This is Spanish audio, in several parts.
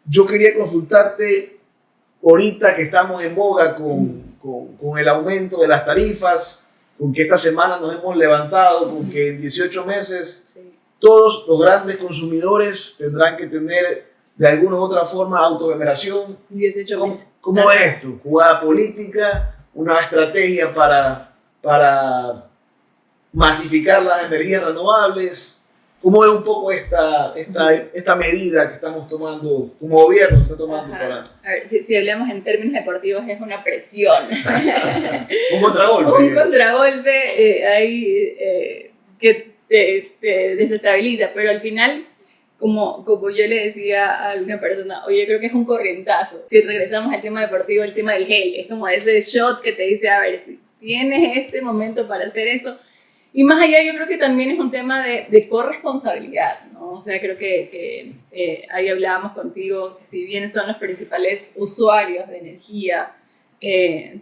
Yo quería consultarte ahorita que estamos en boga con el aumento de las tarifas, con que esta semana nos hemos levantado, con que en 18 meses todos los grandes consumidores tendrán que tener de alguna u otra forma autogeneración. 18 meses. ¿Cómo es esto? ¿Jugada política? ¿Una estrategia para masificar las energías renovables? ¿Cómo es un poco esta medida que estamos tomando, como gobierno está tomando? Para... A ver, si hablamos en términos deportivos, es una presión. Un contragolpe. Un contragolpe ahí que te desestabiliza, pero al final, como yo le decía a alguna persona, oye, creo que es un corrientazo. Si regresamos al tema deportivo, el tema del gel, es como ese shot que te dice, a ver, si tienes este momento para hacer esto. Y más allá, yo creo que también es un tema de corresponsabilidad, ¿no? O sea, creo que ahí hablábamos contigo, que si bien son los principales usuarios de energía,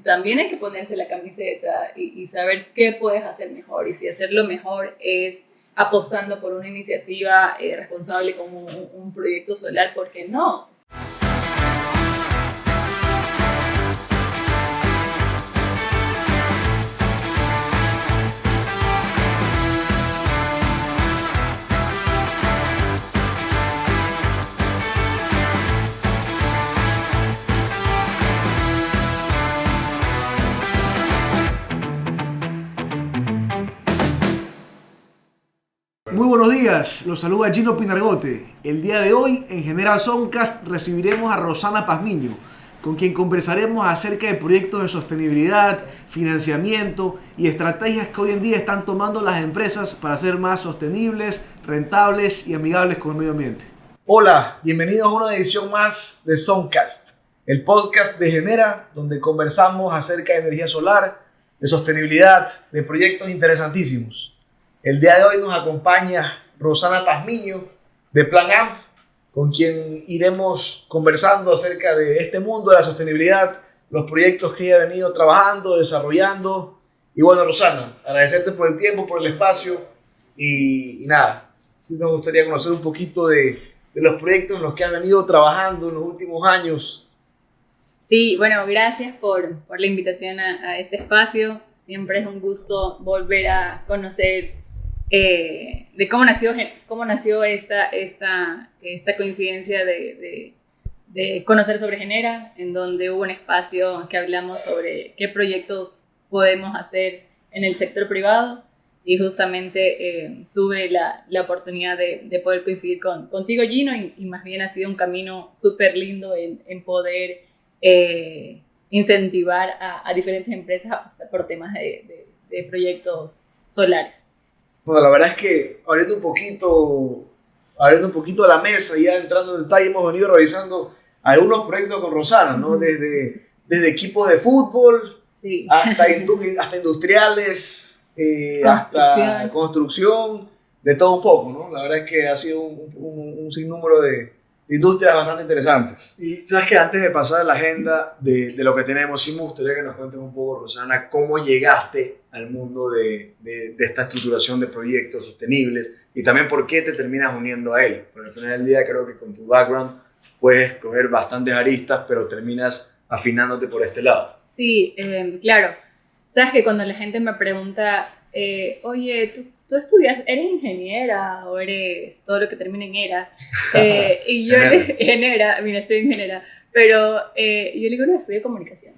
también hay que ponerse la camiseta y saber qué puedes hacer mejor. Y si hacerlo mejor es apostando por una iniciativa responsable como un proyecto solar, ¿por qué no? Muy buenos días, los saluda Gino Pinargote. El día de hoy en Genera Soundcast recibiremos a Rosana Pazmiño, con quien conversaremos acerca de proyectos de sostenibilidad, financiamiento y estrategias que hoy en día están tomando las empresas para ser más sostenibles, rentables y amigables con el medio ambiente. Hola, bienvenidos a una edición más de Soundcast, el podcast de Genera, donde conversamos acerca de energía solar, de sostenibilidad, de proyectos interesantísimos. El día de hoy nos acompaña Rosana Pazmiño de Plan AMP, con quien iremos conversando acerca de este mundo de la sostenibilidad, los proyectos que ella ha venido trabajando, desarrollando. Y bueno, Rosana, agradecerte por el tiempo, por el espacio y nada, sí nos gustaría conocer un poquito de los proyectos en los que has venido trabajando en los últimos años. Sí, bueno, gracias por la invitación a este espacio. Siempre es un gusto volver a conocer de cómo nació esta coincidencia de conocer sobre Genera, en donde hubo un espacio que hablamos sobre qué proyectos podemos hacer en el sector privado, y justamente tuve la oportunidad de poder coincidir contigo, Gino, y más bien ha sido un camino súper lindo en poder incentivar a diferentes empresas por temas de proyectos solares. Bueno, la verdad es que abriendo un poquito la mesa y ya entrando en detalle, hemos venido revisando algunos proyectos con Rosana, ¿no? Desde equipos de fútbol, sí, hasta industriales, hasta construcción, de todo un poco, ¿no? La verdad es que ha sido un sinnúmero de industrias bastante interesantes. Y sabes que antes de pasar a la agenda de lo que tenemos, sí me gustaría que nos cuentes un poco, Rosana, cómo llegaste al mundo de esta estructuración de proyectos sostenibles y también por qué te terminas uniendo a él. Porque al final del día creo que con tu background puedes coger bastantes aristas, pero terminas afinándote por este lado. Sí, claro. Sabes que cuando la gente me pregunta, oye, ¿tú estudias, eres ingeniera o eres todo lo que termina en era? Y yo genera, mira, estoy en genera, pero yo le digo, no, estudio comunicación.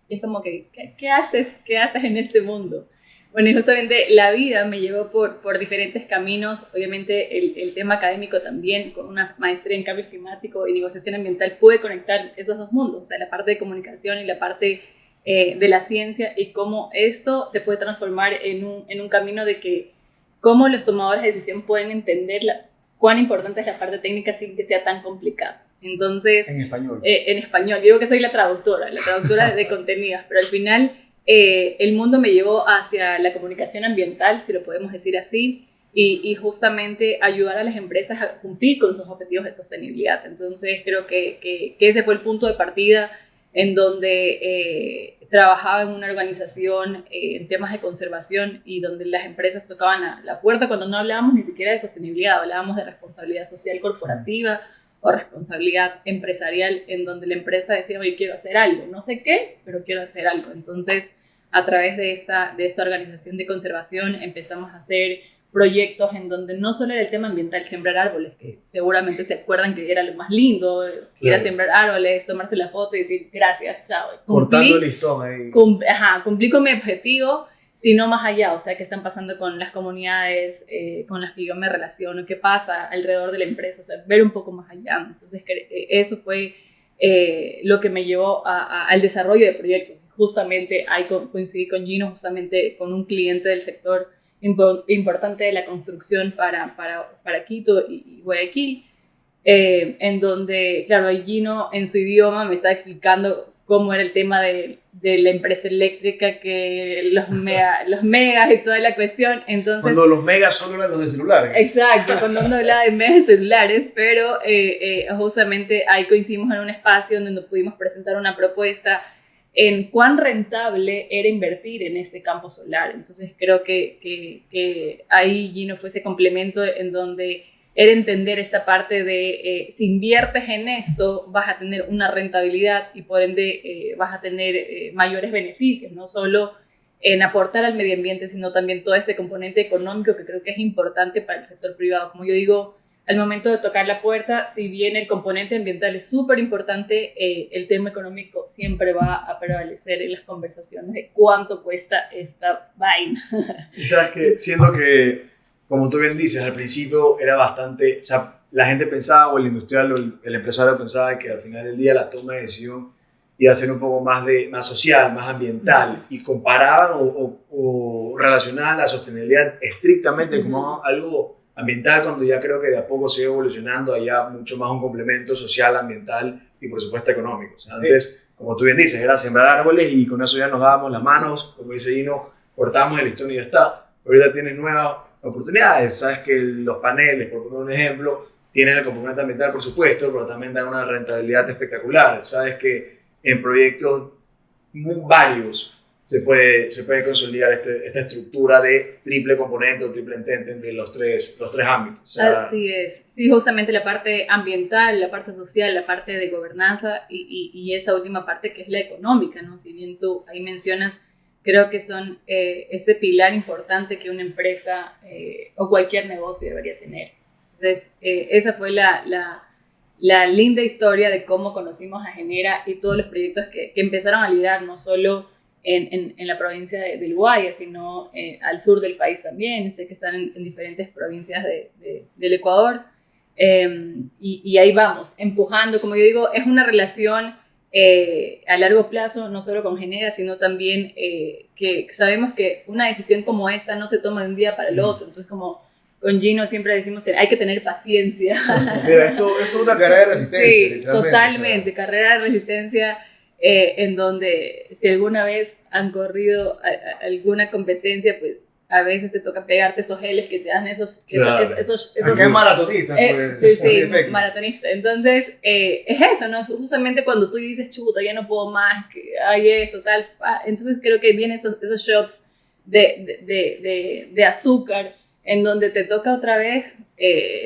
Y es como que, ¿qué haces en este mundo? Bueno, y justamente la vida me llevó por diferentes caminos. Obviamente el tema académico también, con una maestría en cambio climático y negociación ambiental, pude conectar esos dos mundos, o sea, la parte de comunicación y la parte de la ciencia, y cómo esto se puede transformar en un camino de que cómo los tomadores de decisión pueden entender cuán importante es la parte técnica sin que sea tan complicado. Entonces, en español. En español. Digo que soy la traductora de contenidos, pero al final el mundo me llevó hacia la comunicación ambiental, si lo podemos decir así, y justamente ayudar a las empresas a cumplir con sus objetivos de sostenibilidad. Entonces, creo que ese fue el punto de partida en donde trabajaba en una organización en temas de conservación, y donde las empresas tocaban la puerta cuando no hablábamos ni siquiera de sostenibilidad, hablábamos de responsabilidad social corporativa o responsabilidad empresarial, en donde la empresa decía, oye, quiero hacer algo, no sé qué, pero quiero hacer algo. Entonces, a través de esta organización de conservación empezamos a hacer proyectos en donde no solo era el tema ambiental, sembrar árboles, que seguramente se acuerdan que era lo más lindo, era sembrar árboles, tomarse la foto y decir gracias, chao. Cortando el listón ahí. Cumplí con mi objetivo, sino más allá, o sea, qué están pasando con las comunidades con las que yo me relaciono, qué pasa alrededor de la empresa, o sea, ver un poco más allá. Entonces, eso fue lo que me llevó al desarrollo de proyectos. Justamente ahí coincidí con Gino, justamente con un cliente del sector importante de la construcción para Quito y Guayaquil, en donde, claro, Gino en su idioma me estaba explicando cómo era el tema de la empresa eléctrica, que los megas y toda la cuestión. Entonces, cuando los megas solo eran los de celulares. Exacto, cuando uno hablaba de megas celulares, pero justamente ahí coincidimos en un espacio donde pudimos presentar una propuesta en cuán rentable era invertir en este campo solar. Entonces creo que ahí Gino fue ese complemento en donde era entender esta parte de si inviertes en esto vas a tener una rentabilidad y por ende vas a tener mayores beneficios, no solo en aportar al medio ambiente, sino también todo este componente económico que creo que es importante para el sector privado. Como yo digo, al momento de tocar la puerta, si bien el componente ambiental es súper importante, el tema económico siempre va a prevalecer en las conversaciones de cuánto cuesta esta vaina. Y sabes que siento que, como tú bien dices, al principio era bastante, o sea, la gente pensaba, o el industrial o el empresario pensaba que al final del día la toma de decisión iba a ser un poco más social, más ambiental, y comparaban o relacionaban la sostenibilidad estrictamente como algo ambiental, cuando ya creo que de a poco sigue evolucionando allá mucho más un complemento social, ambiental y por supuesto económico. O sea, antes, como tú bien dices, era sembrar árboles y con eso ya nos dábamos las manos, como dice Gino, cortamos el listón y ya está. Ahorita tienes nuevas oportunidades, sabes que los paneles, por poner un ejemplo, tienen el componente ambiental por supuesto, pero también dan una rentabilidad espectacular. Sabes que en proyectos muy varios se puede consolidar esta estructura de triple componente o triple entente entre los tres ámbitos. O sea, así es. Sí, justamente la parte ambiental, la parte social, la parte de gobernanza y esa última parte que es la económica, ¿no? Si bien tú ahí mencionas, creo que son ese pilar importante que una empresa o cualquier negocio debería tener. Entonces, esa fue la linda historia de cómo conocimos a Genera y todos los proyectos que empezaron a liderar, no solo en la provincia del Guaya, sino al sur del país también. Sé que están en diferentes provincias del Ecuador. Y ahí vamos, empujando. Como yo digo, es una relación a largo plazo, no solo con Genera, sino también que sabemos que una decisión como esta no se toma de un día para el otro. Entonces, como con Gino siempre decimos que hay que tener paciencia. Mira, esto es una carrera de resistencia. Sí, totalmente, o sea, carrera de resistencia. En donde si alguna vez han corrido alguna competencia, pues a veces te toca pegarte esos geles que te dan esos es maratonista. Pues, sí, maratonista. Entonces, es eso, ¿no? Justamente cuando tú dices, chuta, ya no puedo más, que hay eso, tal. Entonces creo que vienen esos shots de azúcar en donde te toca otra vez.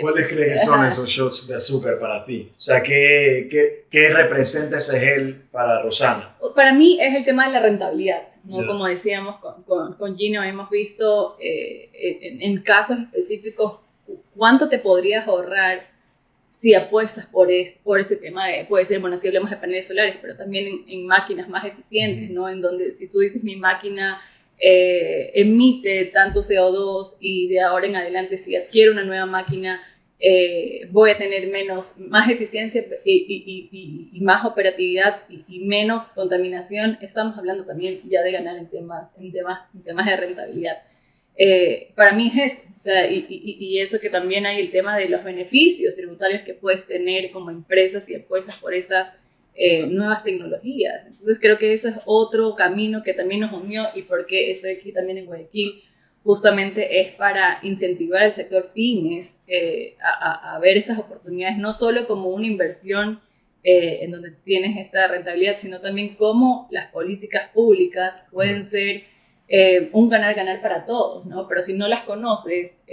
¿Cuáles crees que son esos shots de azúcar para ti? O sea, ¿qué representa ese gel para Rosana? Para mí es el tema de la rentabilidad, ¿no? Como decíamos con Gino, hemos visto en casos específicos cuánto te podrías ahorrar si apuestas por este tema puede ser, bueno, si hablamos de paneles solares, pero también en máquinas más eficientes, ¿no? En donde si tú dices mi máquina emite tanto CO2 y de ahora en adelante si adquiero una nueva máquina voy a tener más eficiencia y más operatividad y menos contaminación, estamos hablando también ya de ganar en temas de rentabilidad. Para mí es eso, o sea, y eso que también hay el tema de los beneficios tributarios que puedes tener como empresas si apuestas por estas nuevas tecnologías. Entonces creo que ese es otro camino que también nos unió y por qué estoy aquí también en Guayaquil, justamente es para incentivar al sector pymes a ver esas oportunidades, no solo como una inversión en donde tienes esta rentabilidad, sino también cómo las políticas públicas pueden ser un ganar-ganar para todos, ¿no? Pero si no las conoces,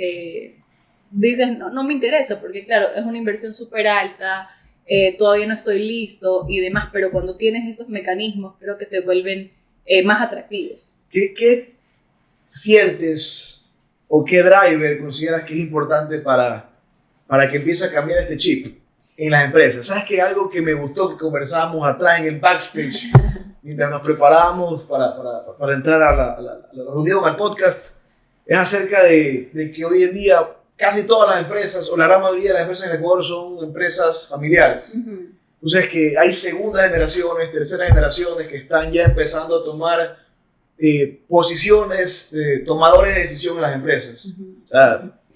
dices, no, no me interesa, porque claro, es una inversión súper alta, todavía no estoy listo y demás, pero cuando tienes esos mecanismos creo que se vuelven más atractivos. ¿Qué sientes o qué driver consideras que es importante para que empiece a cambiar este chip en las empresas? ¿Sabes que algo que me gustó que conversábamos atrás en el backstage mientras nos preparábamos para entrar a la reunión, al podcast, es acerca de que hoy en día casi todas las empresas, o la gran mayoría de las empresas en Ecuador, son empresas familiares? Entonces, que hay segundas generaciones, terceras generaciones que están ya empezando a tomar posiciones, tomadores de decisión en las empresas.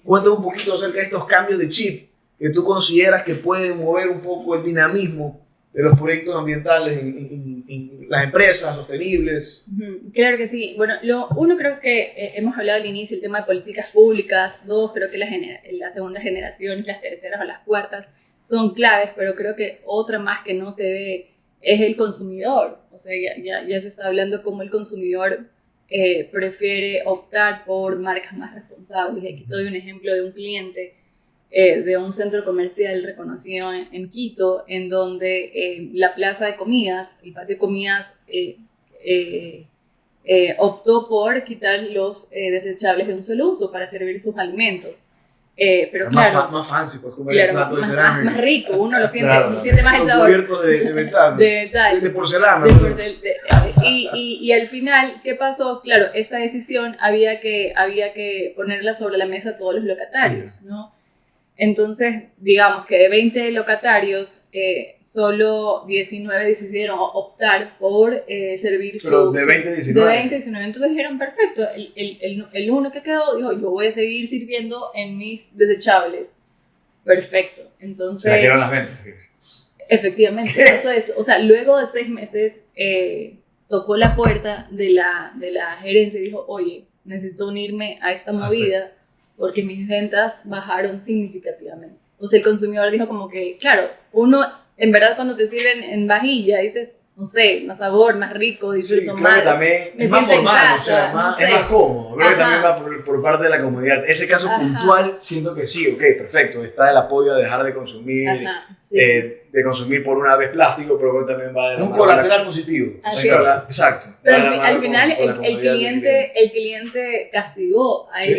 Cuéntame un poquito acerca de estos cambios de chip que tú consideras que pueden mover un poco el dinamismo de los proyectos ambientales en las empresas sostenibles. Claro que sí. Bueno, uno, creo que hemos hablado al inicio el tema de políticas públicas. Dos, creo que la segunda generación, las terceras o las cuartas son claves, pero creo que otra más que no se ve es el consumidor. O sea, ya se está hablando cómo el consumidor prefiere optar por marcas más responsables. Aquí te doy un ejemplo de un cliente de un centro comercial reconocido en Quito, en donde la plaza de comidas, el patio de comidas, optó por quitar los desechables de un solo uso para servir sus alimentos. Pero o sea, claro, más fancy, pues comer claro, el plato de cerámica. más rico, uno lo siente, Claro, siente más el sabor. Cubierto de metal, de metal. de porcelana. Y al final, ¿qué pasó? Claro, esta decisión había que ponerla sobre la mesa a todos los locatarios, ¿no? Entonces, digamos que de 20 locatarios, solo 19 decidieron optar por servir Pero de 20 a 19. De 20 a 19. Entonces dijeron, perfecto, el uno que quedó dijo, yo voy a seguir sirviendo en mis desechables. Perfecto. Entonces, Se la quedaron las ventas. efectivamente, eso es. O sea, luego de 6 meses, tocó la puerta de la gerencia y dijo, oye, necesito unirme a esta movida porque mis ventas bajaron significativamente. O sea, el consumidor dijo como que, claro, uno, en verdad, cuando te sirven en vajilla, dices, no sé, más sabor, más rico, disfruto Sí, más. creo que también me es más siento en formal, casa, o sea, no sé. es más cómodo. Creo que Ajá. también va por parte de la comodidad. Ese caso puntual, siento que sí, ok, perfecto. Está el apoyo a dejar de consumir, Ajá, sí. de consumir por una vez plástico, pero creo que también va de la Un mano colateral positivo. Así Sí, es. exacto. Pero Va de la mano al final con la el comodidad del cliente castigó a Sí.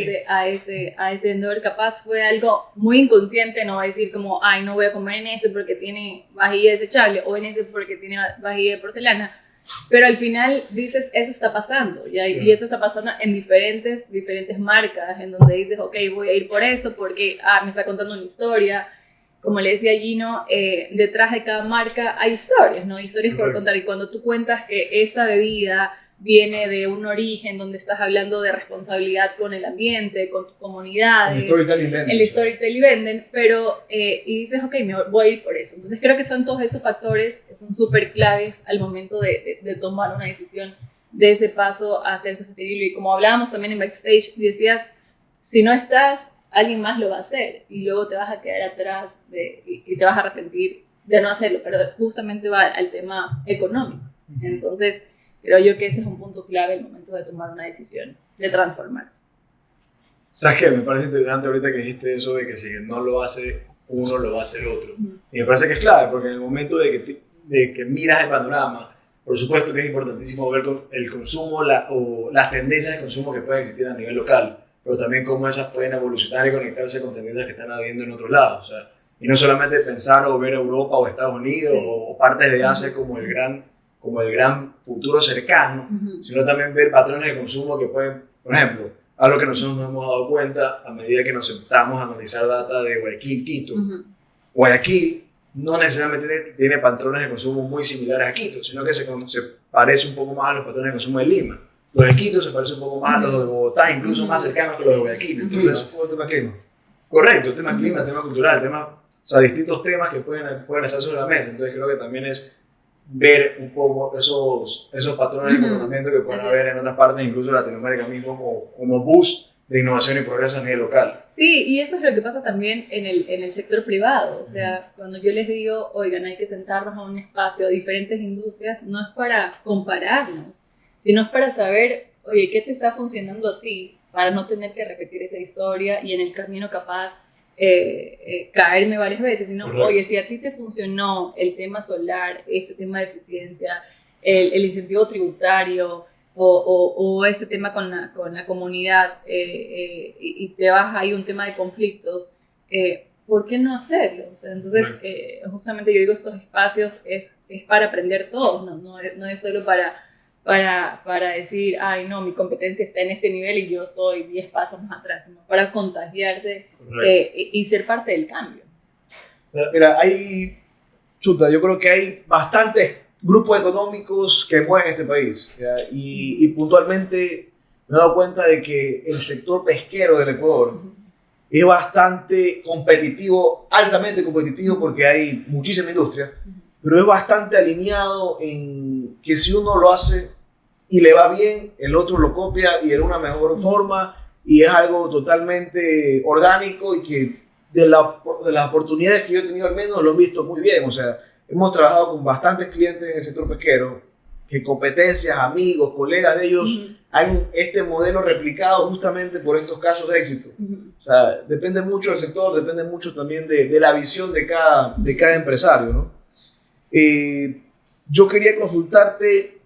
ese vendedor. Capaz fue algo muy inconsciente, no va a decir como, ay, no voy a comer en ese porque tiene vajilla desechable o en ese porque tiene vajilla de porcelana. Pero al final dices, eso está pasando, ¿ya? Sí. Y eso está pasando en diferentes marcas, en donde dices, ok, voy a ir por eso porque me está contando una historia. Como le decía Gino, detrás de cada marca hay historias, ¿no? Historias por contar. Y cuando tú cuentas que esa bebida viene de un origen donde estás hablando de responsabilidad con el ambiente, con tus comunidades, El storytelling vende. el storytelling venden, pero y dices, ok, me voy a ir por eso. Entonces creo que son todos estos factores que son súper claves al momento de tomar una decisión de ese paso a ser sostenible. Y como hablábamos también en backstage, decías, si no estás, alguien más lo va a hacer y luego te vas a quedar atrás y te vas a arrepentir de no hacerlo, pero justamente va al tema económico. Entonces creo yo que ese es un punto clave al momento de tomar una decisión, de transformarse. ¿Sabes qué? Me parece interesante ahorita que dijiste eso de que si no lo hace uno, lo va a hacer otro. Y me parece que es clave, porque en el momento de que miras el panorama, por supuesto que es importantísimo ver el consumo o las tendencias de consumo que pueden existir a nivel local, pero también cómo esas pueden evolucionar y conectarse con tendencias que están habiendo en otros lados. O sea, y no solamente pensar o ver Europa o Estados Unidos Sí. o partes de Asia como el gran futuro cercano, sino también ver patrones de consumo que pueden, por ejemplo, algo que nosotros nos hemos dado cuenta a medida que nos sentamos a analizar data de Guayaquil, Quito. Guayaquil no necesariamente tiene patrones de consumo muy similares a Quito, sino que se parece un poco más a los patrones de consumo de Lima. Los de Quito se parecen un poco más a los de Bogotá, incluso más cercanos que los de Guayaquil. Entonces, tema clima. correcto, tema clima, tema cultural, o sea, distintos temas que pueden estar sobre la mesa. Entonces creo que también es ver un poco esos patrones de comportamiento que pueden Así haber en otras partes, incluso de Latinoamérica mismo, como boost de innovación y progreso a nivel local. Sí, y eso es lo que pasa también en el sector privado. O sea, cuando yo les digo, oigan, hay que sentarnos a un espacio de diferentes industrias, no es para compararnos, sino es para saber, oye, ¿qué te está funcionando a ti? para no tener que repetir esa historia y en el camino capaz caerme varias veces, sino, Correcto. oye, si a ti te funcionó el tema solar, ese tema de eficiencia, el incentivo tributario o este tema con la comunidad y te vas ahí un tema de conflictos, ¿por qué no hacerlo? O sea, entonces, justamente yo digo, estos espacios es para aprender todos, no es solo para decir, ay, no, mi competencia está en este nivel y yo estoy 10 pasos más atrás, sino para contagiarse y ser parte del cambio. O sea, mira, yo creo que hay bastantes grupos económicos que mueven este país, ¿ya? Y puntualmente me he dado cuenta de que el sector pesquero del Ecuador es bastante competitivo, altamente competitivo, porque hay muchísima industria, pero es bastante alineado en que si uno lo hace y le va bien, el otro lo copia y de una mejor forma, y es algo totalmente orgánico y que de las oportunidades que yo he tenido al menos lo he visto muy bien. O sea, hemos trabajado con bastantes clientes en el sector pesquero, que competencias, amigos, colegas de ellos han este modelo replicado justamente por estos casos de éxito. O sea, depende mucho del sector, depende mucho también de la visión de cada empresario, ¿no? Yo quería consultarte,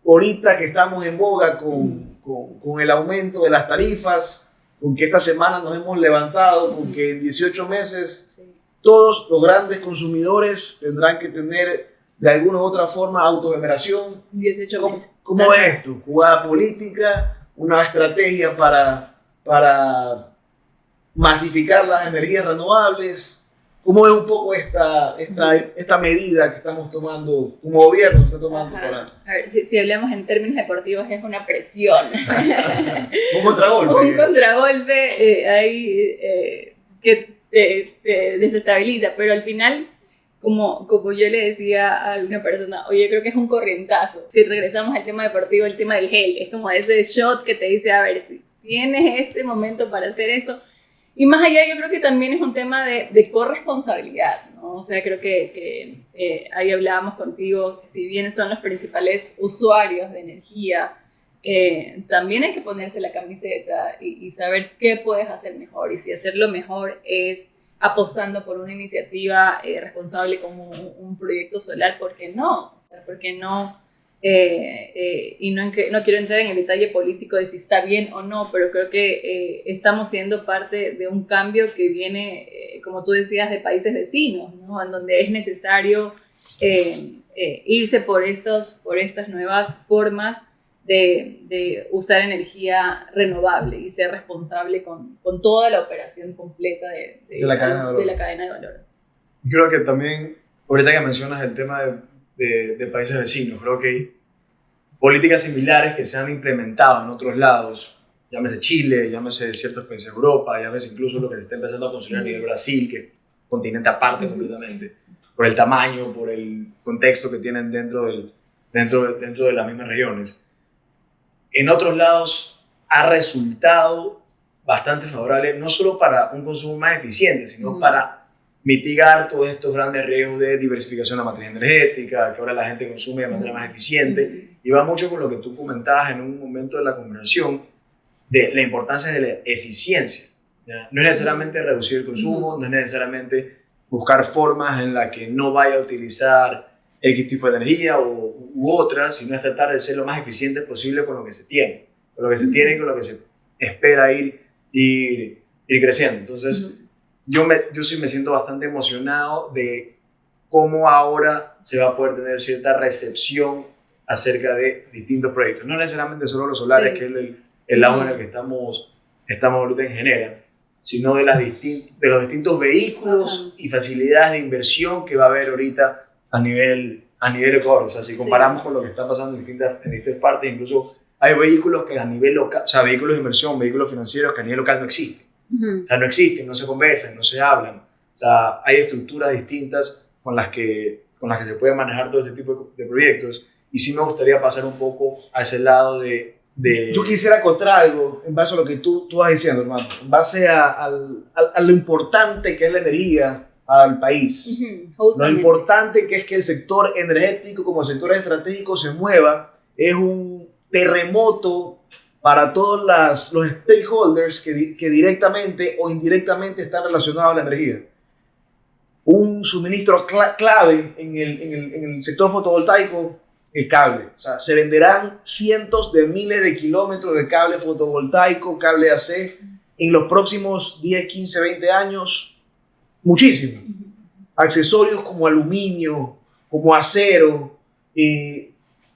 ahorita que estamos en boga con el aumento de las tarifas, con que esta semana nos hemos levantado, con que en 18 meses todos los grandes consumidores tendrán que tener de alguna u otra forma autogeneración. 18 meses. ¿Cómo ves esto? ¿Jugada política? ¿Una estrategia para masificar las energías renovables? ¿Cómo es un poco esta medida que estamos tomando, como gobierno que está tomando? Ajá. Para... A ver, si hablamos en términos deportivos, es una presión. Un contragolpe. Un contragolpe ahí que te desestabiliza, pero al final, como yo le decía a alguna persona, oye, creo que es un corrientazo. Si regresamos al tema deportivo, el tema del gel, es como ese shot que te dice, a ver, si tienes este momento para hacer esto. Y más allá, yo creo que también es un tema de corresponsabilidad, ¿no? O sea, creo que ahí hablábamos contigo, si bien son los principales usuarios de energía, también hay que ponerse la camiseta y saber qué puedes hacer mejor. Y si hacerlo mejor es apostando por una iniciativa responsable como un proyecto solar, ¿por qué no? O sea, ¿por qué no? Y no quiero entrar en el detalle político de si está bien o no, pero creo que estamos siendo parte de un cambio que viene, como tú decías, de países vecinos, ¿no? En donde es necesario irse por estas nuevas formas de usar energía renovable y ser responsable con toda la operación completa de la cadena de valor. Creo que también, ahorita que mencionas el tema de países vecinos, creo que hay políticas similares que se han implementado en otros lados, llámese Chile, llámese ciertos países de Europa, llámese incluso lo que se está empezando a construir a nivel Brasil, que es un continente aparte completamente, por el tamaño, por el contexto que tienen dentro de las mismas regiones. En otros lados ha resultado bastante favorable, no solo para un consumo más eficiente, sino para mitigar todos estos grandes riesgos de diversificación de la matriz energética, que ahora la gente consume de manera más eficiente, y va mucho con lo que tú comentabas en un momento de la conversación, de la importancia de la eficiencia, ¿ya? No es necesariamente reducir el consumo, no es necesariamente buscar formas en las que no vaya a utilizar X tipo de energía u otras, sino es tratar de ser lo más eficiente posible con lo que se tiene, y con lo que se espera ir creciendo. Entonces, yo sí me siento bastante emocionado de cómo ahora se va a poder tener cierta recepción acerca de distintos proyectos. No necesariamente solo los solares, que es el lado en el que estamos ahorita en Genera, sino de los distintos vehículos y facilidades de inversión que va a haber ahorita a nivel Ecuador. O sea, si comparamos con lo que está pasando en distintas partes, incluso hay vehículos que a nivel local, o sea, vehículos de inversión, vehículos financieros que a nivel local no existen. O sea, no existen, no se conversan, no se hablan. O sea, hay estructuras distintas con las que se puede manejar todo ese tipo de proyectos. Y sí me gustaría pasar un poco a ese lado de... Yo quisiera acotar algo en base a lo que tú vas diciendo, hermano. En base a lo importante que es la energía al país. Lo importante que es que el sector energético como sector estratégico se mueva. Es un terremoto para todos los stakeholders que directamente o indirectamente están relacionados a la energía. Un suministro clave en el sector fotovoltaico, el cable. O sea, se venderán cientos de miles de kilómetros de cable fotovoltaico, cable AC, en los próximos 10, 15, 20 años. Muchísimo. Accesorios como aluminio, como acero,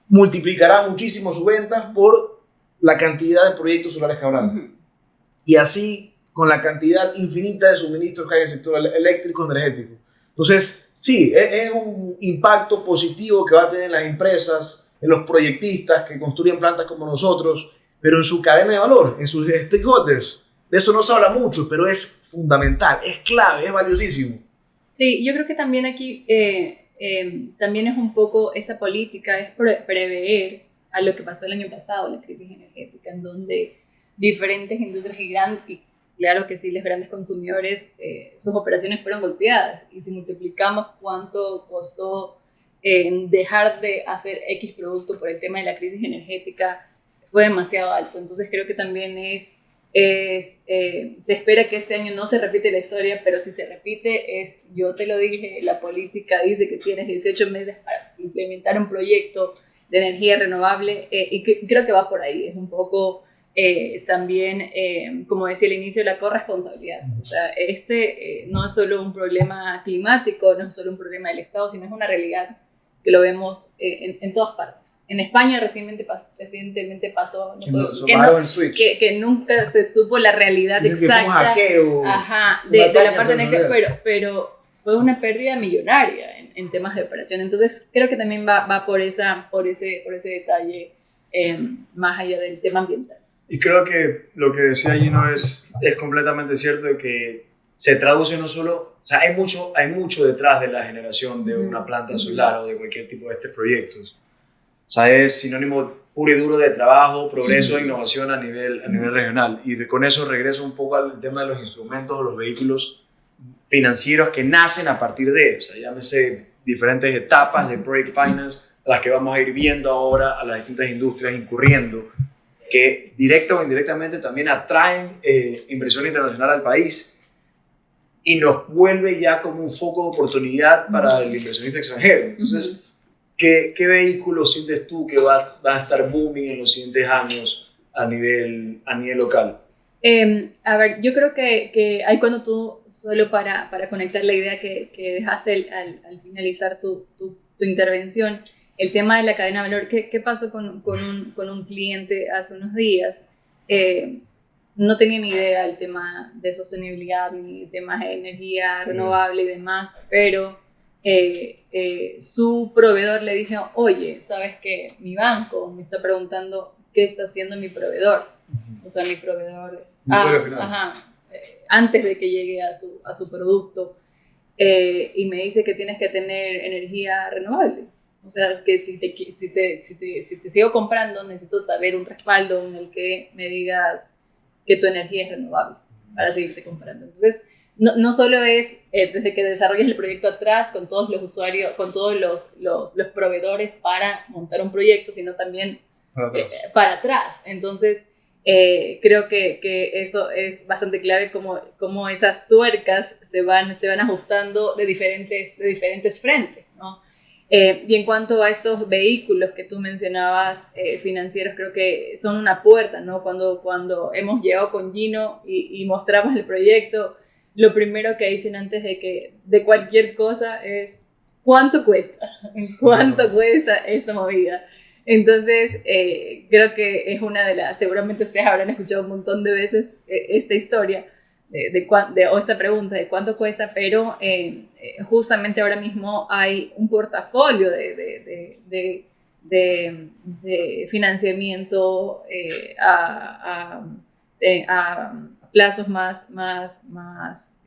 multiplicarán muchísimo sus ventas por la cantidad de proyectos solares que habrán. Y así con la cantidad infinita de suministros que hay en el sector eléctrico energético. Entonces, sí, es un impacto positivo que va a tener en las empresas, en los proyectistas que construyen plantas como nosotros, pero en su cadena de valor, en sus stakeholders. De eso no se habla mucho, pero es fundamental, es clave, es valiosísimo. Sí, yo creo que también aquí también es un poco esa política, es prever a lo que pasó el año pasado, la crisis energética, en donde diferentes industrias y claro que sí, los grandes consumidores, sus operaciones fueron golpeadas. Y si multiplicamos cuánto costó dejar de hacer X producto por el tema de la crisis energética, fue demasiado alto. Entonces creo que también se espera que este año no se repite la historia, pero si se repite yo te lo dije, la política dice que tienes 18 meses para implementar un proyecto de energía renovable y creo que va por ahí, es un poco también, como decía al inicio, la corresponsabilidad. O sea, no es solo un problema climático, no es solo un problema del Estado, sino es una realidad que lo vemos en todas partes. En España recientemente pasó que nunca se supo la realidad exacta de la parte eléctrica, pero fue una pérdida millonaria en temas de operación. Entonces creo que también va por ese detalle más allá del tema ambiental. Y creo que lo que decía Gino es completamente cierto, de que se traduce no solo, o sea, hay mucho detrás de la generación de una planta solar o de cualquier tipo de estos proyectos. O sea, es sinónimo puro y duro de trabajo, progreso e innovación a nivel regional. Y con eso regreso un poco al tema de los instrumentos o los vehículos financieros que nacen a partir de, o sea, llámese diferentes etapas de Project Finance, a las que vamos a ir viendo ahora a las distintas industrias incurriendo, que directa o indirectamente también atraen inversión internacional al país y nos vuelve ya como un foco de oportunidad para el inversionista extranjero. Entonces, ¿qué vehículos sientes tú que van a estar booming en los siguientes años a nivel local? A ver, yo creo que hay cuando tú, solo para conectar la idea que dejaste al finalizar tu intervención, el tema de la cadena de valor. ¿Qué pasó con un cliente hace unos días? No tenía ni idea del tema de sostenibilidad ni temas de energía renovable y demás, pero su proveedor le dijo, oye, ¿sabes qué? Mi banco me está preguntando qué está haciendo mi proveedor. O sea, mi proveedor antes de que llegue a su producto, y me dice que tienes que tener energía renovable. O sea, es que si te sigo comprando, necesito saber un respaldo en el que me digas que tu energía es renovable para seguirte comprando. Entonces, no solo es desde que desarrollas el proyecto atrás, con todos los usuarios, con todos los proveedores para montar un proyecto, sino también para atrás. Entonces, creo que eso es bastante clave, como esas tuercas se van ajustando de diferentes frentes, ¿no? Y en cuanto a estos vehículos que tú mencionabas, financieros, creo que son una puerta, ¿no? Cuando hemos llegado con Gino y mostramos el proyecto, lo primero que dicen antes de cualquier cosa es ¿cuánto cuesta? ¿Cuánto cuesta esta movida? Entonces, creo que es una de las, seguramente ustedes habrán escuchado un montón de veces esta historia, o esta pregunta de cuánto cuesta, pero justamente ahora mismo hay un portafolio de financiamiento a plazos más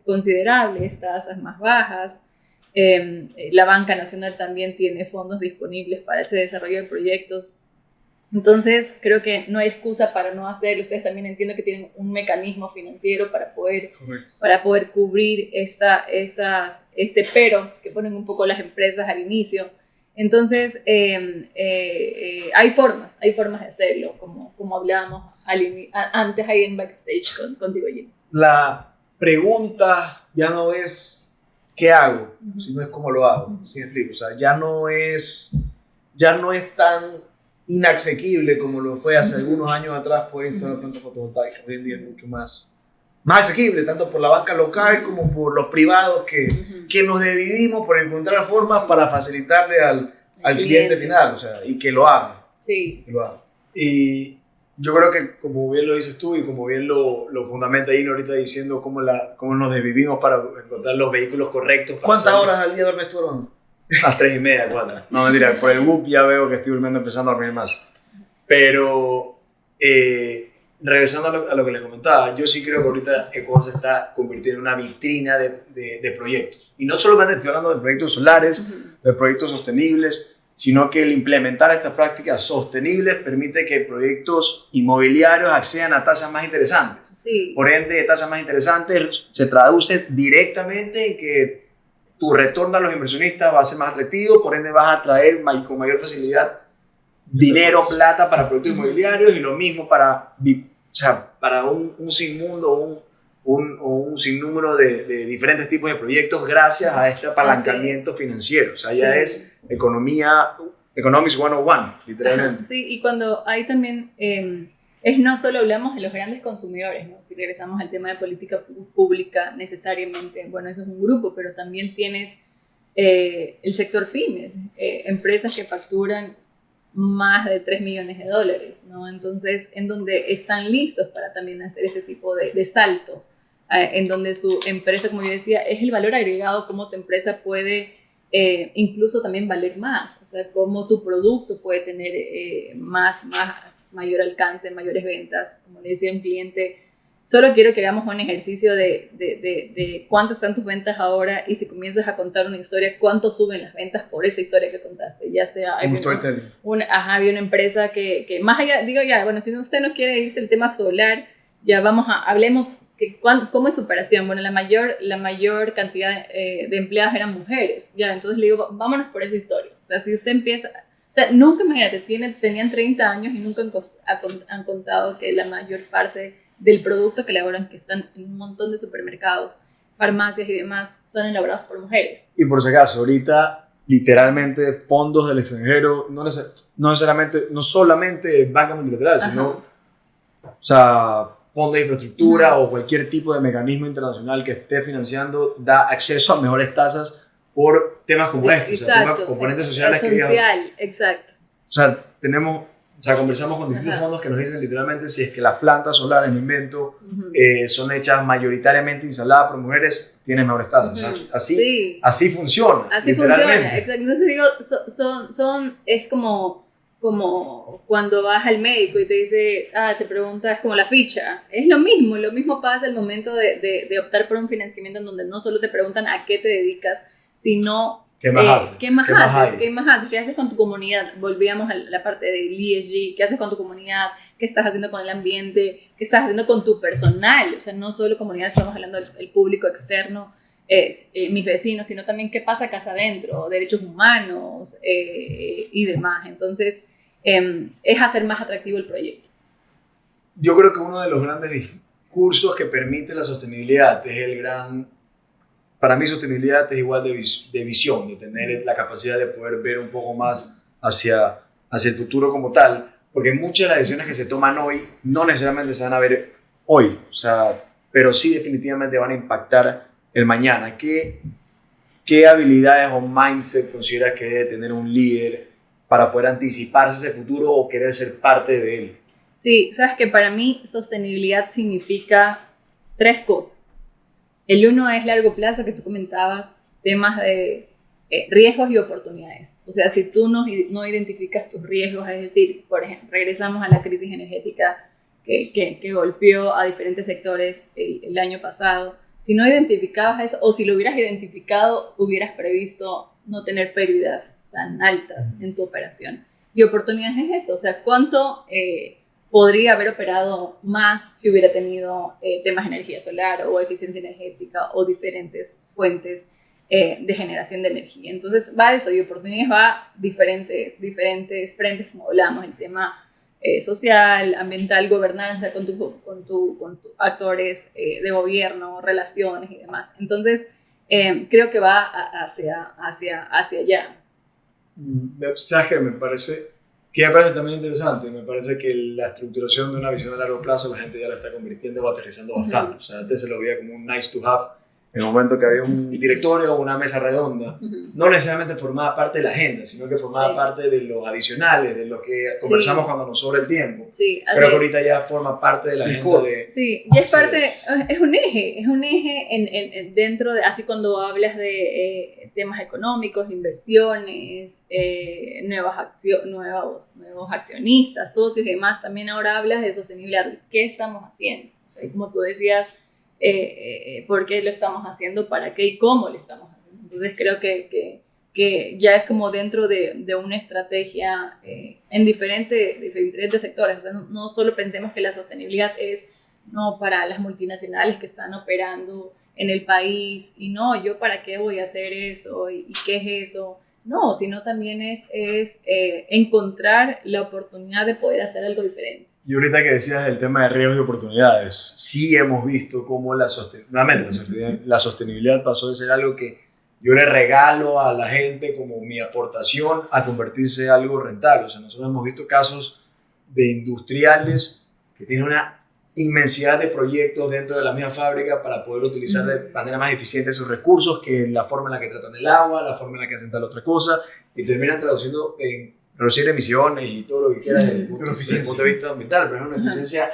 considerables, tasas más bajas. La banca nacional también tiene fondos disponibles para ese desarrollo de proyectos. Entonces, creo que no hay excusa para no hacerlo. Ustedes también entiendo que tienen un mecanismo financiero para poder cubrir este pero que ponen un poco las empresas al inicio. Entonces, hay formas de hacerlo, como hablábamos antes ahí en backstage contigo, Jim. La pregunta ya no es ¿qué hago? Sino es cómo lo hago. ¿Sí me explico? O sea, ya no es tan inasequible como lo fue hace algunos años atrás por esto de la planta fotovoltaica. Hoy en día es mucho más asequible, tanto por la banca local como por los privados que nos dividimos por encontrar formas para facilitarle al cliente final, o sea, y que lo haga. Sí. Que lo haga. Y yo creo que, como bien lo dices tú y como bien lo fundamenta Ino ahorita diciendo cómo nos desvivimos para encontrar los vehículos correctos. ¿Cuántas horas al día duermes tú, hermano? Las 3:30, 4. No, mentira, por el WUP ya veo que estoy durmiendo, empezando a dormir más. Pero, regresando a lo que les comentaba, yo sí creo que ahorita Ecuador se está convirtiendo en una vitrina de proyectos. Y no solamente estoy hablando de proyectos solares, de proyectos sostenibles, sino que el implementar estas prácticas sostenibles permite que proyectos inmobiliarios accedan a tasas más interesantes. Sí. Por ende, tasas más interesantes se traduce directamente en que tu retorno a los inversionistas va a ser más atractivo, por ende vas a atraer con mayor facilidad dinero, plata para proyectos inmobiliarios, y lo mismo para un sinnúmero un sinnúmero de diferentes tipos de proyectos gracias a este apalancamiento financiero. O sea, ya es Economics 101, literalmente. Ajá, sí, y cuando hay también, no solo hablamos de los grandes consumidores, ¿no? Si regresamos al tema de política pública, necesariamente, bueno, eso es un grupo, pero también tienes el sector pymes, empresas que facturan más de $3 millones, ¿no? Entonces, en donde están listos para también hacer ese tipo de salto, en donde su empresa, como yo decía, es el valor agregado, cómo tu empresa puede incluso también valer más, o sea, cómo tu producto puede tener mayor alcance, mayores ventas. Como le decía a un cliente, solo quiero que hagamos un ejercicio de cuánto están tus ventas ahora, y si comienzas a contar una historia, cuánto suben las ventas por esa historia que contaste. Ya sea, había una empresa que más allá, digo ya, bueno, si usted no quiere irse el tema solar, ya hablemos cómo es su operación. Bueno, la mayor cantidad de empleadas eran mujeres, ya, entonces le digo, vámonos por esa historia. O sea, si usted empieza, o sea, nunca, imagínate, tenían 30 años y nunca han contado que la mayor parte del producto que elaboran, que están en un montón de supermercados, farmacias y demás, son elaborados por mujeres. Y por si acaso, ahorita literalmente fondos del extranjero, no solamente banca multilateral, sino, o sea, fondos de infraestructura o cualquier tipo de mecanismo internacional que esté financiando, da acceso a mejores tasas por temas como estos, o sea, temas, componentes sociales exacto. O sea, conversamos con distintos fondos que nos dicen literalmente si es que las plantas solares, me invento, son hechas mayoritariamente instaladas por mujeres, tienen mejores tasas. O sea, así funciona. Así funciona, exacto. Entonces digo, es como cuando vas al médico y te dice, te preguntas como la ficha. Es lo mismo pasa al momento de optar por un financiamiento, en donde no solo te preguntan a qué te dedicas, sino ¿Qué más haces? ¿Qué más haces? ¿Qué haces con tu comunidad? Volvíamos a la parte del ESG. ¿Qué haces con tu comunidad? ¿Qué estás haciendo con el ambiente? ¿Qué estás haciendo con tu personal? O sea, no solo comunidad, estamos hablando del público externo, mis vecinos, sino también qué pasa casa adentro, derechos humanos y demás. Entonces, es hacer más atractivo el proyecto. Yo creo que uno de los grandes discursos que permite la sostenibilidad es para mí sostenibilidad es igual de visión, de tener la capacidad de poder ver un poco más hacia el futuro como tal, porque muchas de las decisiones que se toman hoy no necesariamente se van a ver hoy, o sea, pero sí definitivamente van a impactar el mañana. ¿Qué habilidades o mindset consideras que debe tener un líder para poder anticiparse ese futuro o querer ser parte de él? Sí, sabes que para mí sostenibilidad significa 3 cosas. El uno es largo plazo, que tú comentabas, temas de riesgos y oportunidades. O sea, si tú no identificas tus riesgos, es decir, por ejemplo, regresamos a la crisis energética que golpeó a diferentes sectores el año pasado. Si no identificabas eso, o si lo hubieras identificado, hubieras previsto no tener pérdidas tan altas en tu operación. Y oportunidades es eso, o sea, cuánto podría haber operado más si hubiera tenido temas de energía solar o eficiencia energética o diferentes fuentes de generación de energía. Entonces va eso, y oportunidades va diferentes frentes, como hablamos, el tema social, ambiental, gobernanza, con tus actores de gobierno, relaciones y demás. Entonces, creo que va hacia allá. ¿Sabes qué? Me parece también interesante. Me parece que la estructuración de una visión a largo plazo la gente ya la está convirtiendo o aterrizando bastante. O sea, antes se lo veía como un nice to have. En el momento que había un directorio o una mesa redonda, no necesariamente formaba parte de la agenda, sino que formaba parte de los adicionales, de lo que conversamos cuando nos sobra el tiempo. Sí, pero que ahorita ya forma parte de la agenda de... Sí, ya es parte, es un eje dentro de, así cuando hablas de temas económicos, inversiones, nuevos accionistas, socios y demás, también ahora hablas de sostenibilidad. ¿Qué estamos haciendo? O sea, como tú decías, por qué lo estamos haciendo, para qué y cómo lo estamos haciendo. Entonces creo que ya es como dentro de una estrategia en diferentes sectores. O sea, no solo pensemos que la sostenibilidad es para las multinacionales que están operando en el país y yo para qué voy a hacer eso y qué es eso. No, sino también es encontrar la oportunidad de poder hacer algo diferente. Y ahorita que decías el tema de riesgos y oportunidades, sí hemos visto cómo la sostenibilidad pasó de ser algo que yo le regalo a la gente como mi aportación a convertirse en algo rentable. O sea, nosotros hemos visto casos de industriales que tienen una inmensidad de proyectos dentro de la misma fábrica para poder utilizar de manera más eficiente sus recursos, que la forma en la que tratan el agua, la forma en la que hacen tal otra cosa, y terminan traduciendo en reducir emisiones y todo lo que quieras desde el punto de vista ambiental, pero es una eficiencia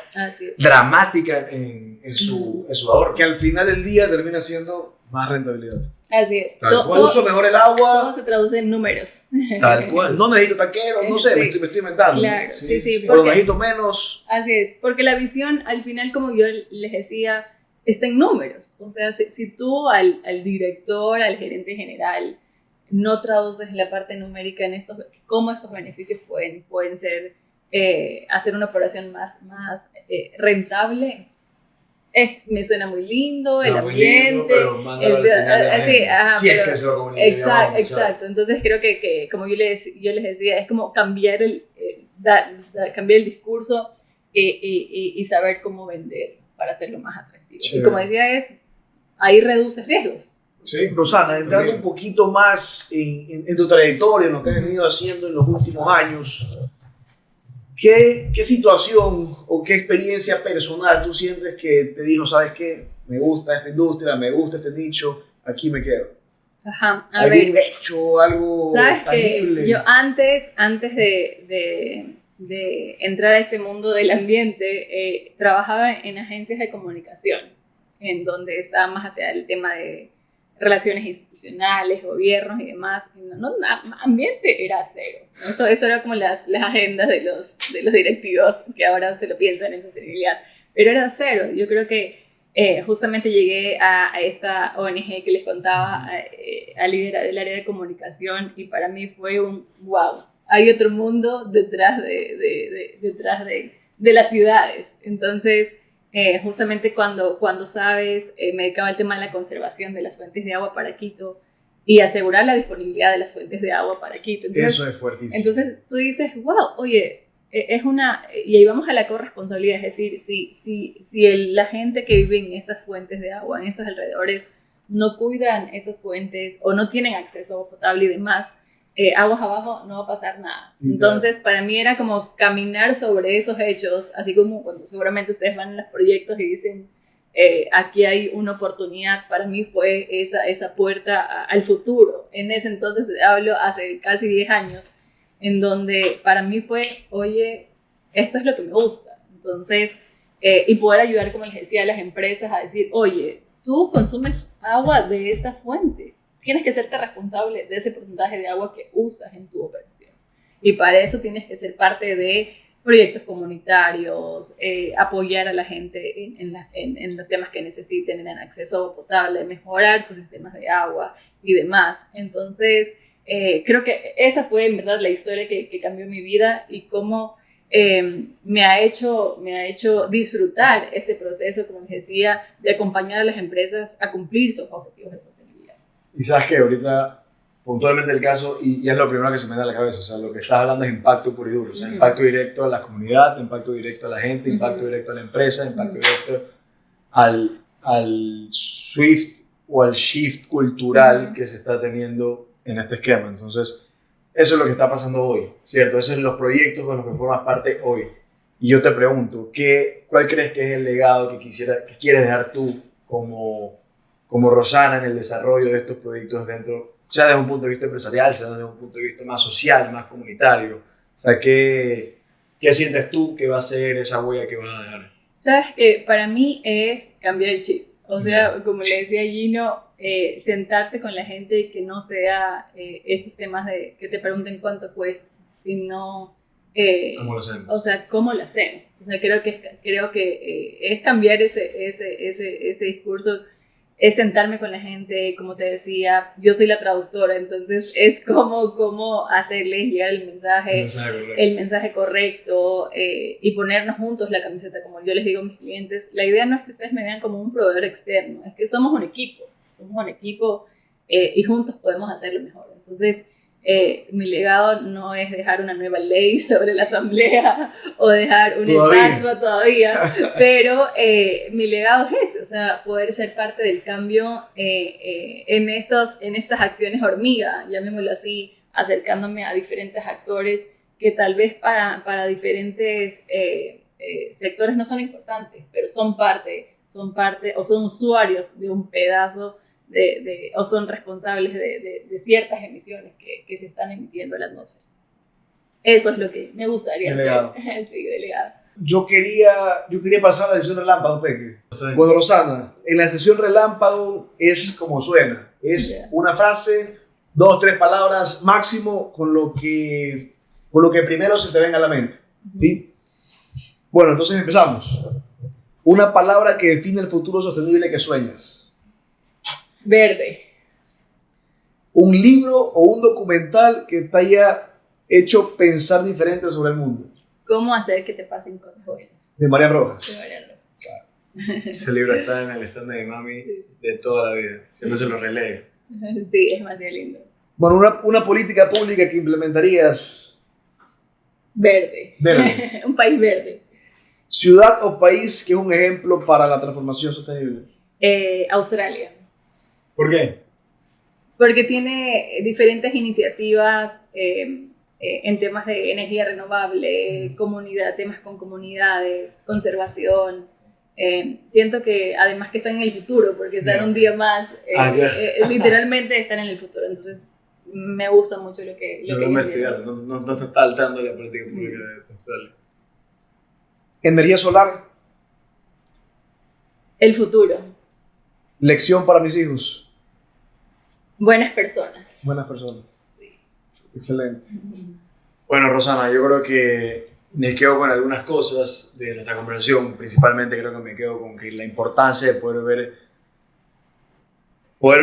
dramática en su ahorro. Que al final del día termina siendo más rentabilidad. Así es. Uso mejor el agua. Todo se traduce en números. Tal cual. No necesito tanqueros, no sé, sí. me estoy inventando. Claro, sí. Pero necesito menos. Así es, porque la visión al final, como yo les decía, está en números. O sea, si tú al director, al gerente general, no traduces la parte numérica en cómo estos beneficios pueden ser, hacer una operación más rentable. Me suena muy lindo, el ambiente. Exacto. Entonces creo que como yo les decía, es como cambiar cambiar el discurso y saber cómo vender para hacerlo más atractivo. Y como decía, ahí reduces riesgos. Sí. Rosana, entrando un poquito más en tu trayectoria, en lo que has venido haciendo en los últimos años, ¿qué situación o qué experiencia personal tú sientes que te dijo, sabes qué, me gusta esta industria, me gusta este nicho, aquí me quedo? Ajá, ¿Algún hecho, algo tangible? Que yo antes de entrar a ese mundo del ambiente, trabajaba en agencias de comunicación, en donde estaba más hacia el tema de relaciones institucionales, gobiernos y demás. Ambiente era cero. Eso era como las agendas de los directivos que ahora se lo piensan en sostenibilidad. Pero era cero. Yo creo que justamente llegué a esta ONG que les contaba a liderar el área de comunicación y para mí fue un wow. Hay otro mundo detrás de las ciudades. Entonces, justamente cuando sabes, me dedicaba al tema de la conservación de las fuentes de agua para Quito y asegurar la disponibilidad de las fuentes de agua para Quito. Entonces, eso es fuertísimo. Entonces tú dices, wow, oye, y ahí vamos a la corresponsabilidad, es decir, si la gente que vive en esas fuentes de agua, en esos alrededores, no cuidan esas fuentes o no tienen acceso a agua potable y demás, aguas abajo no va a pasar nada. Entonces para mí era como caminar sobre esos hechos, así como cuando seguramente ustedes van en los proyectos y dicen aquí hay una oportunidad. Para mí fue esa puerta al futuro. En ese entonces, hablo hace casi 10 años, en donde para mí fue, oye, esto es lo que me gusta. Entonces, y poder ayudar, como les decía, a las empresas a decir, oye, tú consumes agua de esta fuente, tienes que serte responsable de ese porcentaje de agua que usas en tu operación. Y para eso tienes que ser parte de proyectos comunitarios, apoyar a la gente en los temas que necesiten, en el acceso a agua potable, mejorar sus sistemas de agua y demás. Entonces, creo que esa fue en verdad la historia que cambió mi vida y cómo me ha hecho disfrutar ese proceso, como les decía, de acompañar a las empresas a cumplir sus objetivos de sostenibilidad. Y sabes que ahorita, puntualmente el caso, y es lo primero que se me da a la cabeza, o sea, lo que estás hablando es impacto puro y duro, o sea, impacto directo a la comunidad, impacto directo a la gente, impacto directo a la empresa, impacto directo al Swift o al shift cultural que se está teniendo en este esquema. Entonces, eso es lo que está pasando hoy, ¿cierto? Esos son los proyectos con los que formas parte hoy. Y yo te pregunto, ¿cuál crees que es el legado que quieres dejar tú como Rosana en el desarrollo de estos proyectos dentro, sea desde un punto de vista empresarial, sea desde un punto de vista más social, más comunitario? O sea, ¿qué sientes tú que va a ser esa huella que va a dejar? Sabes que para mí es cambiar el chip. O sea, como le decía Gino, sentarte con la gente y que no sea estos temas de que te pregunten cuánto cuesta, sino ¿Cómo lo hacemos? O sea, ¿cómo lo hacemos? O sea, creo que es cambiar ese discurso, es sentarme con la gente, como te decía, yo soy la traductora, entonces es cómo hacerles llegar el mensaje correcto y ponernos juntos la camiseta, como yo les digo a mis clientes. La idea no es que ustedes me vean como un proveedor externo, es que somos un equipo y juntos podemos hacerlo mejor. Entonces, mi legado no es dejar una nueva ley sobre la asamblea o dejar una estatua todavía, pero mi legado es ese, o sea, poder ser parte del cambio en estas acciones hormiga, llamémoslo así, acercándome a diferentes actores que tal vez para diferentes sectores no son importantes, pero son parte o son usuarios de un pedazo o son responsables de ciertas emisiones que se están emitiendo en la atmósfera. Eso es lo que me gustaría hacer. Sí, delegado. Yo quería pasar a la sesión relámpago, Peque. Bueno, Rosana, en la sesión relámpago es como suena. Es una frase, 2, 3 palabras máximo con lo que primero se te venga a la mente. ¿Sí? Bueno, entonces empezamos. Una palabra que define el futuro sostenible que sueñas. Verde. Un libro o un documental que te haya hecho pensar diferente sobre el mundo. ¿Cómo hacer que te pasen cosas buenas? De Marian Rojas. De Marian Rojas. Claro. Ese libro está en el stand de mami de toda la vida. Siempre se lo relee. Sí, es demasiado lindo. Bueno, una política pública que implementarías. Verde. Un país verde. Ciudad o país que es un ejemplo para la transformación sostenible. Australia. ¿Por qué? Porque tiene diferentes iniciativas en temas de energía renovable, temas con comunidades, conservación. Siento que además que están en el futuro, porque están un día más, literalmente están en el futuro. Entonces me gusta mucho lo que investigar, no te está saltando la política pública de Australia. Energía solar. El futuro. Lección para mis hijos. Buenas personas. Buenas personas. Sí. Excelente. Bueno, Rosana, yo creo que me quedo con algunas cosas de nuestra conversación. Principalmente creo que me quedo con que la importancia de poder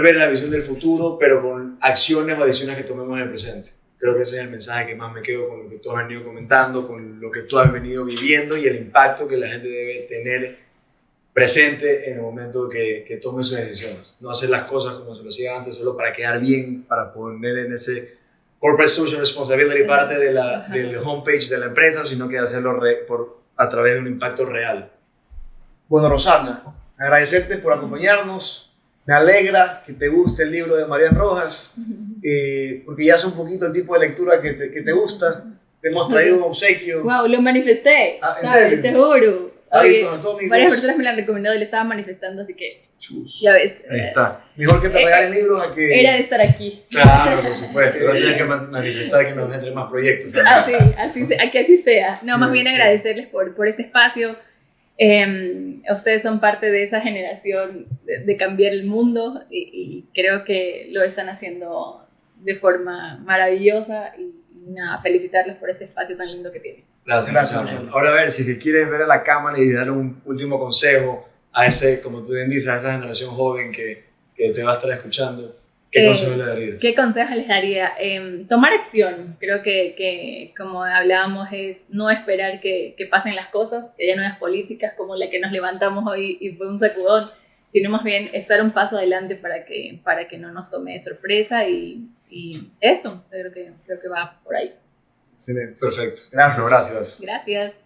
ver la visión del futuro, pero con acciones o decisiones que tomemos en el presente. Creo que ese es el mensaje que más me quedo con lo que tú has venido comentando, con lo que tú has venido viviendo y el impacto que la gente debe tener presente en el momento que tome sus decisiones. No hacer las cosas como se lo hacía antes, solo para quedar bien, para poner en ese corporate social responsibility parte del homepage de la empresa, sino que hacerlo a través de un impacto real. Bueno, Rosana, agradecerte por acompañarnos. Me alegra que te guste el libro de Marian Rojas, porque ya es un poquito el tipo de lectura que te gusta. Te hemos traído un obsequio. Wow, lo manifesté. ¿En serio? Te juro. Oye, varias personas me lo han recomendado y le estaba manifestando, así que ya ves. Ahí está. Mejor que te regalen libros a que... Era de estar aquí. Claro, por supuesto. No tienes que manifestar que nos entre más proyectos. Que así sea. No, Sí, más bien sí. agradecerles por ese espacio. Ustedes son parte de esa generación de cambiar el mundo y creo que lo están haciendo de forma maravillosa y nada, felicitarles por ese espacio tan lindo que tienen. Gracias. Ahora a ver, si te quieres ver a la cámara y dar un último consejo a ese, como tú bien dices, a esa generación joven que te va a estar escuchando, ¿qué consejo le darías? ¿Qué consejo les daría? Tomar acción. Creo que como hablábamos es no esperar que pasen las cosas, que ya no es políticas como la que nos levantamos hoy y fue un sacudón, sino más bien estar un paso adelante para que no nos tome de sorpresa y eso, o sea, creo que va por ahí. Excelente. Perfecto. Gracias. Gracias. Gracias.